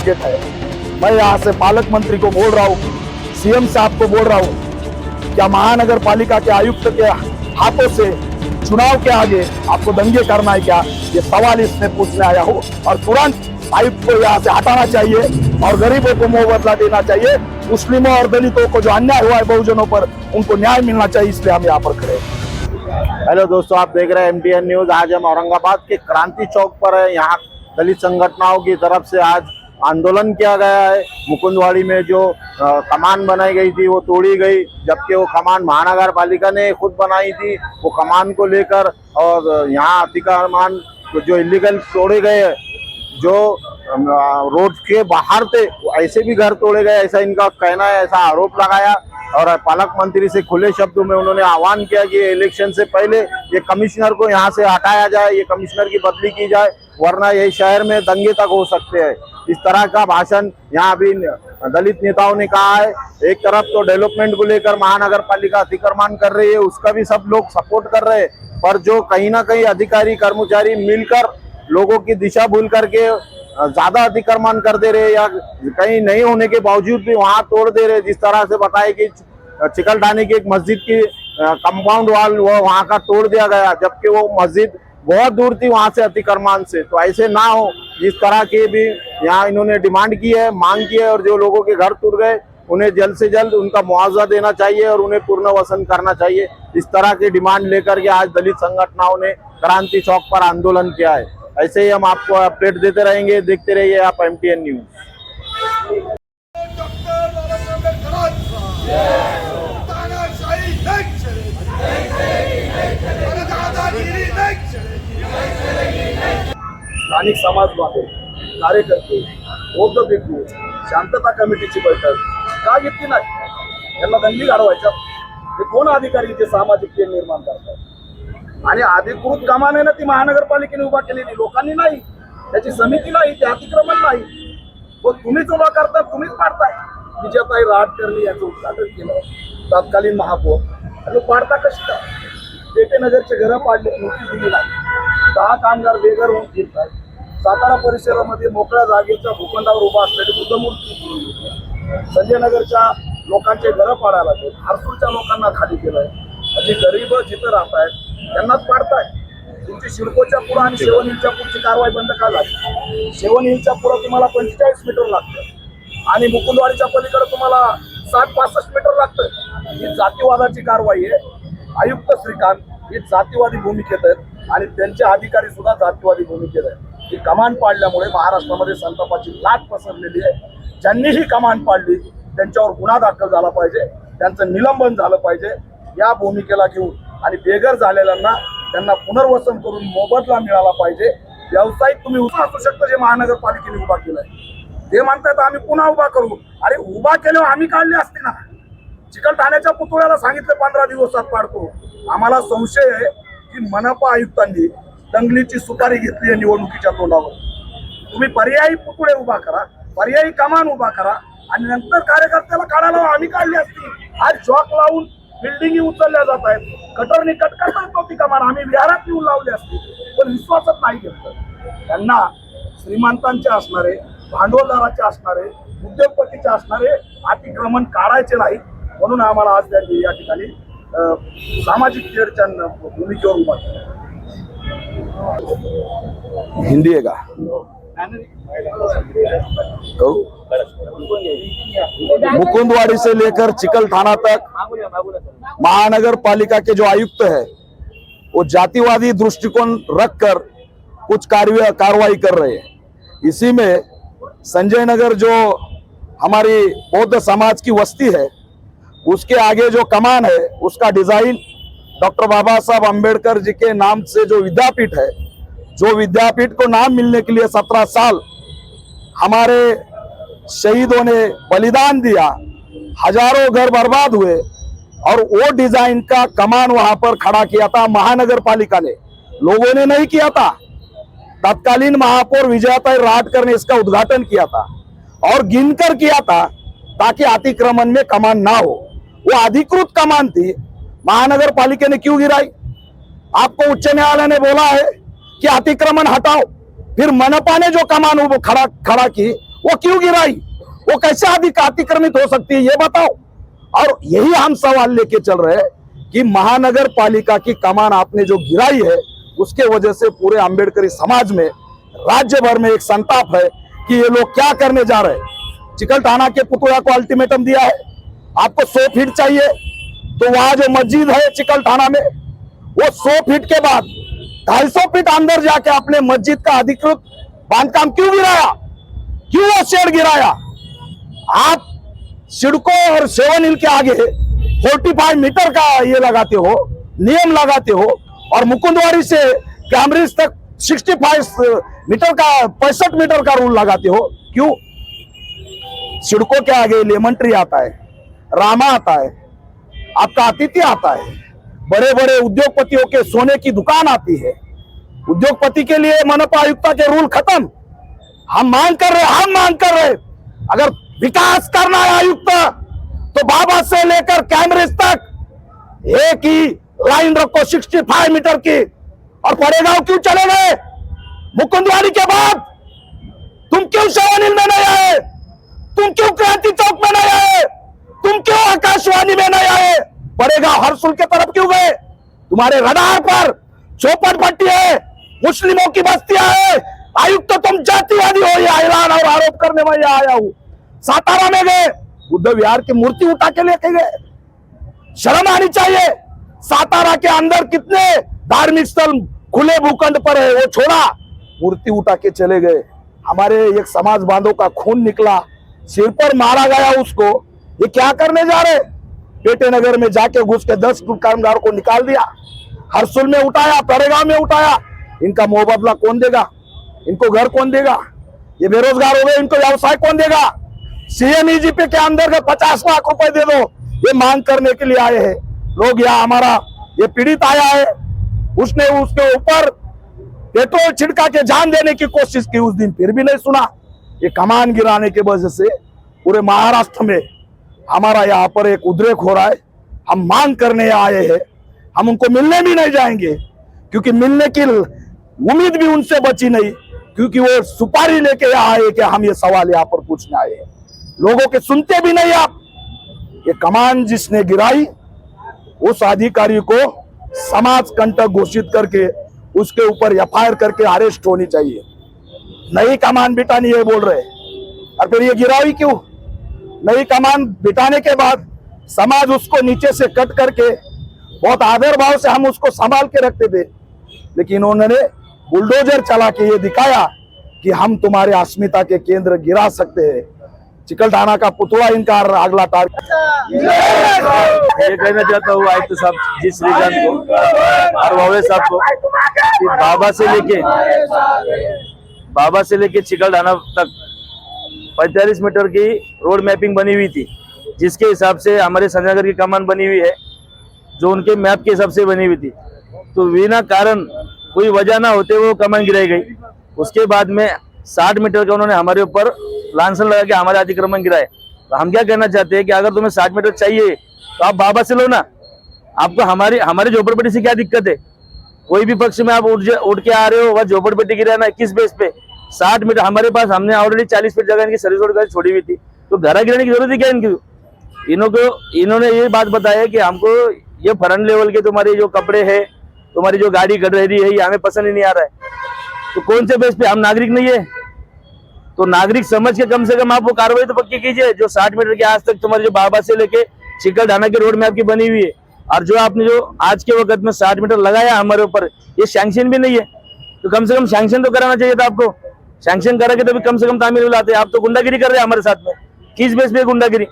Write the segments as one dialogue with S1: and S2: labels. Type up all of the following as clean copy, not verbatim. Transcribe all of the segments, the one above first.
S1: Target है। मैं यहाँ से पालक मंत्री को बोल रहा हूँ, सीएम साहब को बोल रहा हूँ, क्या महानगर पालिका के आयुक्त के हाथों से चुनाव के आगे आपको दंगे करना है क्या? ये सवाल इसमें पूछने आया हूँ। और तुरंत आयुक्त को यहाँ से हटाना चाहिए और गरीबों को मुंह बदला देना चाहिए। मुस्लिमों और दलितों को जो अन्याय हुआ है बहुजनों पर, उनको न्याय मिलना चाहिए, इसलिए हम यहाँ पर खड़े हैं।
S2: हेलो दोस्तों, आप देख रहे हैं MTN न्यूज। आज हम औरंगाबाद के क्रांति चौक पर है। यहाँ दलित संगठनों की तरफ से आज आंदोलन किया गया है। मुकुंदवाड़ी में जो कमान बनाई गई थी वो तोड़ी गई, जबकि वो कमान महानगर पालिका ने खुद बनाई थी। वो कमान को लेकर और यहाँ अतिक्रमण जो इलीगल तोड़े गए, जो रोड के बाहर थे, ऐसे भी घर तोड़े गए, ऐसा इनका कहना है, ऐसा आरोप लगाया। और पालक मंत्री से खुले शब्दों में उन्होंने आह्वान किया कि इलेक्शन से पहले ये कमिश्नर को यहाँ से हटाया जाए, ये कमिश्नर की बदली की जाए, वरना ये शहर में दंगे तक हो सकते हैं। इस तरह का भाषण यहाँ भी दलित नेताओं ने कहा है। एक तरफ तो डेवलपमेंट को लेकर महानगर पालिका अतिक्रमण कर रही है, उसका भी सब लोग सपोर्ट कर रहे हैं, पर जो कहीं ना कहीं अधिकारी कर्मचारी मिलकर लोगों की दिशा भूल करके ज्यादा अतिक्रमण कर दे रहे, या कहीं नहीं होने के बावजूद भी वहां तोड़ दे रहे। जिस तरह से बताया कि चिकलठानी की एक मस्जिद की कंपाउंड वाल वो वहां का तोड़ दिया गया, जबकि वो मस्जिद बहुत दूर थी वहां से अतिक्रमण से। तो ऐसे ना हो, जिस तरह के भी यहाँ इन्होंने डिमांड की है, मांग की है, और जो लोगों के घर टूट गए उन्हें जल्द से जल्द उनका मुआवजा देना चाहिए और उन्हें पुनर्वसन करना चाहिए। इस तरह की डिमांड लेकर के आज दलित संगठनों ने क्रांति चौक पर आंदोलन किया है। ऐसे ही हम आपको अपडेट देते रहेंगे, देखते रहिए आप MTN न्यूज।
S1: स्थानिक समाजवादी कार्यकर्ते, बौद्ध भिक्खू, शांतता कमिटीची बैठक का घेतली नाही? यांना दंगली घडवायच्या? हे कोण अधिकारी जे सामाजिक तेढ निर्माण करतात? आणि अधिकृत कामाने ना ती महानगरपालिकेने उभा केलेली, लोकांनी नाही, त्याची समिती नाही, ते अतिक्रमण नाही, व तुम्हीच उभा करता, तुम्हीच पाडताय। विजयताई राटकर्णी यांचं उद्घाटन केलं, तत्कालीन महापौर, आणि पाडता कशी काय? पेटे नगरचे घरं पाडले, नोटीस दिली नाही, 10 कामगार बेघर होऊन फिरतात। सातारा परिसरामध्ये मोकळ्या जागेच्या भूखंडावर उभा असलेली बुद्धमूर्ती, संजय नगरच्या लोकांचे घरं पाडायला लागले, हरसूरच्या लोकांना खाली केलंय, म्हणजे गरीब जिथं राहत आहेत त्यांनाच पाडताय। तुमची सिडकोच्या पुढं आणि शेवण हिलच्या पुढची कारवाई बंद का झाली? शेवण हिलच्या पुढं तुम्हाला 45 मीटर लागतं आणि मुकुंदवाडीच्या पलीकडे तुम्हाला 60-65 मीटर लागतं। ही जातीवादाची कारवाई आहे। आयुक्त श्रीकांत ही जातीवादी भूमिकेत आहेत आणि त्यांचे अधिकारी सुद्धा जातीवादी भूमिकेत आहेत। ही कमान पाडल्यामुळे महाराष्ट्रामध्ये संतापाची लाट पसरलेली आहे। ज्यांनी ही कमान पाडली त्यांच्यावर गुन्हा दाखल झाला पाहिजे, त्यांचं निलंबन झालं पाहिजे। या भूमिकेला घेऊन आणि बेघर झालेल्यांना त्यांना पुनर्वसन करून मोबदला मिळाला पाहिजे। व्यावसायिक तुम्ही उभा असू शकता, जे महानगरपालिकेने उभा केलाय, ते म्हणतात आम्ही पुन्हा उभा करू। अरे उभा केल्यावर आम्ही काढले असते ना। चिकलठाण्याच्या पुतळ्याला सांगितलं 15 दिवसात पाडतो। आम्हाला संशय आहे की मनपा आयुक्तांनी दंगलीची सुपारी घेतली आहे निवडणुकीच्या तोंडावर। तुम्ही पर्यायी पुतळे उभा करा, पर्यायी कमान उभा करा आणि नंतर कार्यकर्त्याला काढायला आम्ही काढली असती। आज चॉक लावून बिल्डिंगी उचलल्या जात आहेत, कटरनी कट करतात नव्हती कमान, आम्ही विहारात येऊन लावली असती, पण विश्वासच नाही घेतलं। त्यांना श्रीमंतांचे असणारे, भांडवलदाराचे असणारे, उद्योगपतीचे असणारे अतिक्रमण काढायचे नाही, म्हणून आम्हाला आज त्यांनी या ठिकाणी सामाजिक तेढच्या भूमिकेवर उभा केला। हिंदी है का? मुकुंदवाड़ी से लेकर चिकलठाना तक महानगर पालिका के जो आयुक्त है वो जातिवादी दृष्टिकोण रखकर कुछ कार्रवाई कर रहे हैं। इसी में संजय नगर जो हमारी बौद्ध समाज की वस्ती है, उसके आगे जो कमान है उसका डिजाइन डॉक्टर बाबा साहब अम्बेडकर जी के नाम से जो विद्यापीठ है, जो विद्यापीठ को नाम मिलने के लिए 17 साल हमारे शहीदों ने बलिदान दिया, हजारों घर बर्बाद हुए, और वो डिजाइन का कमान वहां पर खड़ा किया था महानगर पालिका ने, लोगों ने नहीं किया था। तत्कालीन महापौर विजयताई राटकर ने इसका उद्घाटन किया था और गिनकर किया था ताकि अतिक्रमण में कमान ना हो। वो अधिकृत कमान थी, महानगर पालिका ने क्यों गिराई? आपको उच्च न्यायालय ने बोला है कि अतिक्रमण हटाओ, फिर मनपा ने जो कमान खड़ा की वो क्यों गिराई? वो कैसे अतिक्रमित हो सकती है ये बताओ। और यही हम सवाल लेके चल रहे हैं कि महानगर पालिका की कमान आपने जो गिराई है उसके वजह से पूरे अंबेडकरी समाज में, राज्य भर में एक संताप है कि ये लोग क्या करने जा रहे हैं। चिकलठाना के पुतला को अल्टीमेटम दिया है, आपको 100 फीट चाहिए, तो वहां जो मस्जिद है चिकलठाना में, वो 100 फीट के बाद 250 फीट अंदर जाके अपने मस्जिद का अधिकृत बांधकाम क्यों गिराया? क्यों वो शेड गिराया? आप सिडको और 7 हिल के आगे 45 मीटर का ये लगाते हो, नियम लगाते हो, और मुकुंदवाड़ी से कैम्ब्रिज तक 65 मीटर का 65 मीटर का रूल लगाते हो। क्यों? सिडको के आगे लेमन ट्री आता है, रामा आता है, आपका आतिथ्य आता है, बड़े बड़े उद्योगपतियों के सोने की दुकान आती है। उद्योगपति के लिए मनपा आयुक्ता के रूल खत्म। हम मांग कर रहे अगर विकास करना है आयुक्त तो बाबा से लेकर कैमरेज तक एक ही लाइन रखो 65 मीटर की। और पड़ेगांव क्यों चले गए? मुकुंदवाड़ी के बाद तुम क्यों 7 हिल में नहीं आए? तुम क्यों क्रांति चौक में नहीं आए? तुम क्यों आकाशवाणी में नहीं आए? पड़ेगांव हरसुल के तरफ क्यों गए? तुम्हारे रडार पर चौपट पट्टी है, मुस्लिमों की बस्तियां है। आयुक्त तो तुम जातिवादी हो, यह ऐलान और आरोप करने में यह आया हूं। सातारा में गए, बुद्ध विहार की मूर्ति उठा के लेके गए, शर्म आनी चाहिए। सातारा के अंदर कितने धार्मिक स्थल खुले भूखंड पर है, वो छोड़ा, मूर्ति उठा के चले गए। हमारे एक समाज बांधव का खून निकला, सिर पर मारा गया उसको। ये क्या करने जा रहे? पेटे नगर में जाके घुस के 10 कामगार को निकाल दिया, हरसुल में उठाया, पड़ेगांव में उठाया। इनका मुआवजा कौन देगा? इनको घर कौन देगा? ये बेरोजगार हो गए, इनको व्यवसाय कौन देगा? CMEGP के अंदर 50 लाख रुपए दे दो, ये मांग करने के लिए आए हैं लोग। यहाँ हमारा ये पीड़ित आया है, उसने उसके ऊपर पेट्रोल छिड़का के जान देने की कोशिश की उस दिन, फिर भी नहीं सुना। ये कमान गिराने की वजह से पूरे महाराष्ट्र में हमारा यहाँ पर एक उद्रेक हो रहा है। हम मांग करने आए हैं, हम उनको मिलने भी नहीं जाएंगे, क्योंकि मिलने की उम्मीद भी उनसे बची नहीं, क्योंकि वो सुपारी लेके यहाँ आए कि हम ये सवाल यहाँ पर पूछने आए हैं। लोगों के सुनते भी नहीं आप। ये कमान जिसने गिराई उस अधिकारी को समाज कंटक घोषित करके उसके ऊपर FIR करके अरेस्ट होनी चाहिए। नई कमान बिठानी है बोल रहे, और फिर ये गिराई क्यों? नई कमान बिठाने के बाद समाज उसको नीचे से कट करके बहुत आदर भाव से हम उसको संभाल के रखते थे, लेकिन उन्होंने बुलडोजर चला के ये दिखाया कि हम तुम्हारे अस्मिता के केंद्र गिरा सकते हैं। चिकलठाना का पुतला इनका अगला टारगेट।
S3: ये कहना चाहता हूँ आयुक्त साहब जी श्रीकांत को और वावे साहब को कि बाबा से लेके चिकलठाना तक 45 मीटर की रोड मैपिंग बनी हुई थी, जिसके हिसाब से हमारे संजय नगर की कमान बनी हुई है, जो उनके मैप के हिसाब से बनी हुई थी। तो बिना कारण कोई वजह ना होते वो कमान गिराई गई। उसके बाद में 60 मीटर का उन्होंने हमारे ऊपर लांछन लगा के हमारे अतिक्रमण गिराए। तो हम क्या कहना चाहते हैं कि अगर तुम्हें 60 मीटर चाहिए तो आप बाबा से लो ना। आपको हमारे झोपड़पट्टी से क्या दिक्कत है? कोई भी पक्ष में आप उठ के आ रहे हो, वह झोपड़पट्टी गिराना किस बेस पे? 60 मीटर हमारे पास, हमने ऑलरेडी 40 फीट जगह इनकी सर्विस रोड का छोड़ी हुई थी, तो घर गिराने की जरूरत है क्या इनकी? इन्होंने ये बात बताया कि हमको ये फ्रंट लेवल के तुम्हारे जो कपड़े है, तुम्हारी जो गाड़ी गड़ रही है, ये हमें पसंद ही नहीं आ रहा है। तो कौन से बेस पे? हम नागरिक नहीं है? तो नागरिक समझ के कम से कम आप वो कार्रवाई तो पक्की कीजिए। जो 60 मीटर के आज तक तुम्हारे जो बाबा से लेके चिकलठाना की रोड मैप की बनी हुई है, और जो आपने जो आज के वक्त में 60 मीटर लगाया हमारे ऊपर, ये सैंक्शन भी नहीं है। तो कम से कम सैंक्शन तो कराना चाहिए था आपको। सैंक्शन करा के तभी कम से कम तामील लाते। आप तो गुंडागिरी कर रहे हैं हमारे साथ में। किस बेस पे गुंडागिरी?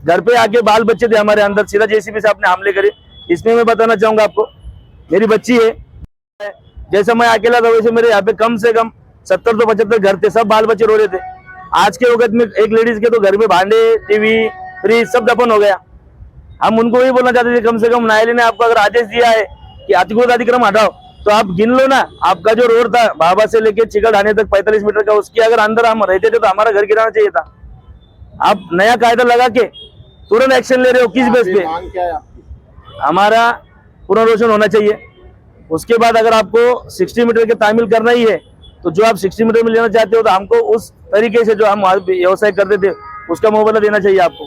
S3: घर पे आके बाल बच्चे थे हमारे अंदर, सीधा JCB से आपने हमले करे। इसमें मैं बताना चाहूंगा आपको, मेरी बच्ची है, जैसे मैं अकेला था वैसे मेरे यहाँ पे कम से कम 70 तो 75 घर थे, सब बाल बच्चे रो रहे थे। आज के वक्त में एक लेडीज के तो घर में भांडे, टीवी, फ्रिज सब दफन हो गया। हम उनको ये बोलना चाहते थे, कम से कम न्यायालय ने आपको अगर आदेश दिया है कि अतिक्रमण अतिक्रमण हटाओ, तो आप गिन लो ना। आपका जो रोड था बाबा से लेके चिकलठाने तक 45 मीटर का, उसके अगर अंदर हम रहते थे तो हमारा घर गिराना चाहिए था। आप नया कायदा लगा के तुरंत एक्शन ले रहे हो, किस बेस पे? हमारा पुनर्वसन होना चाहिए। उसके बाद अगर आपको 60 मीटर के तामील करना ही है तो जो आप 60 मीटर में लेना चाहते हो तो हमको उस तरीके से जो हम व्यवसाय करते थे उसका मुआवजा देना चाहिए आपको।